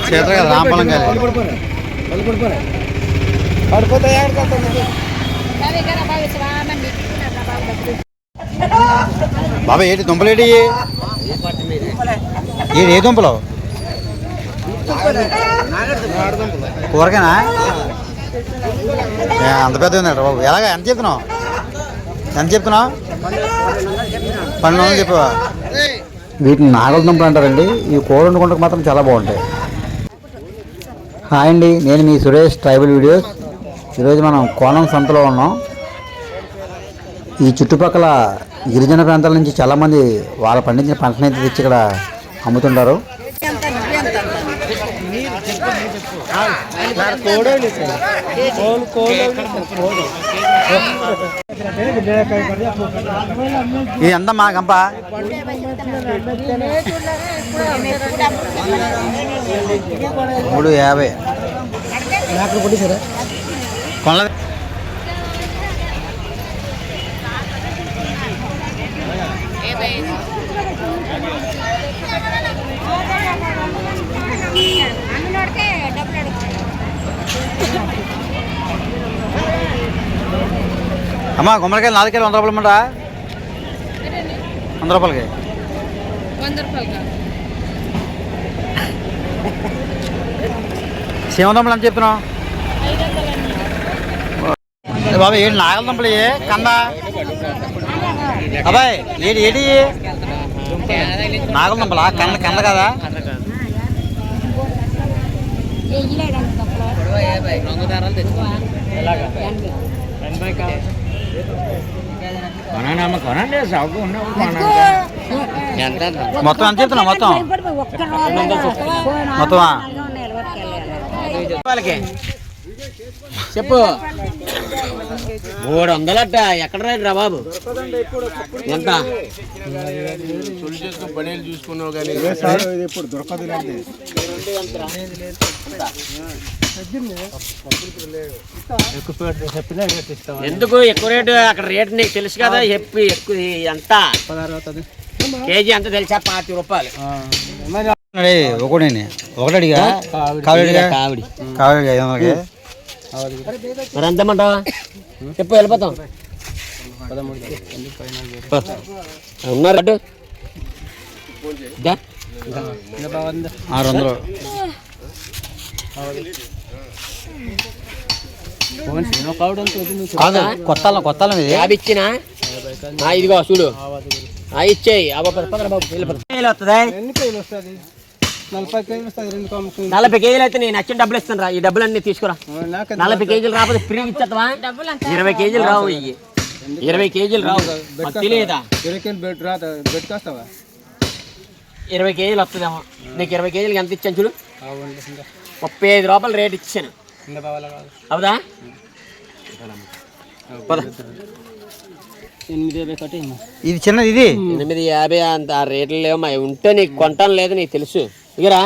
చేత కదా రాంపలం బాబా ఏంటి దుంపలు ఏంటి ఏ దుంపలు కూరగానా అంత పెద్ద ఉందంట బాబు ఎలాగ ఎంత చెప్తున్నావు 12 చెప్పవా వీటిని నాగల దుంపలు అంటారండి ఇవి కూర వండుకుంటకు మాత్రం చాలా బాగుంటాయి. హాయ్ అండి, నేను మీ సురేష్ ట్రైబల్ వీడియోస్. ఈరోజు మనం కోనం సంతలో ఉన్నాం. ఈ చుట్టుపక్కల గిరిజన ప్రాంతాల నుంచి చాలామంది వాళ్ళు పండించిన పంటని అయితే తెచ్చి ఇక్కడ అమ్ముతుంటారు. ఇది ఎంత మా గంప 350 కొనలే. అమ్మా గుమ్మడికాయలు 4 కాయలు 100 రూపాయలు ఇమ్మంటా 100 రూపాయలకి శివదంపలు అని చెప్తున్నావు బాబా ఏంటి నాగల దుంపలు కంద అబ్బాయి ఏటి నాగల దుంపలా కంద కదా మొత్తం ఎంత చెప్తున్నా మొత్తం చెప్పు 300 ఎక్కడ రా బాబు ఎంత చూసుకున్నావు కానీ ఎందుకు ఎక్కువ రేటు అక్కడ రేటు నీకు తెలుసు కదా ఎక్కువ ఎంత కేజీ ఎంత తెలుసా 50 రూపాయలు ఒకటి అడిగా కావిడి మరి ఎంతమంటావా చెప్పు వెళ్ళిపోతాం ఉన్నారు 600 కొత్త యాభై ఇచ్చినా ఇదిగో చూడు ఇచ్చేయి 40 కేజీలు అయితే నేను నచ్చిన డబ్బులు ఇస్తాను రా. ఈ డబ్బులు అన్ని తీసుకురా. 40 కేజీలు రాకపోతే ఫ్రీ ఇచ్చేస్తావా? 20 కేజీలు రావు. 20 కేజీలు రావు తెలియదా? 20 కేజీలు వస్తుందేమో. నీకు 20 కేజీలకి ఎంత ఇచ్చాను చూడు 35 రూపాయలు రేట్ ఇచ్చాను. అవుదా? ఇది చిన్నది ఇది 850 అంత రేట్లు లేవు. ఉంటే నీకు కొంటాను లేదు నీకు తెలుసు. ఇగరా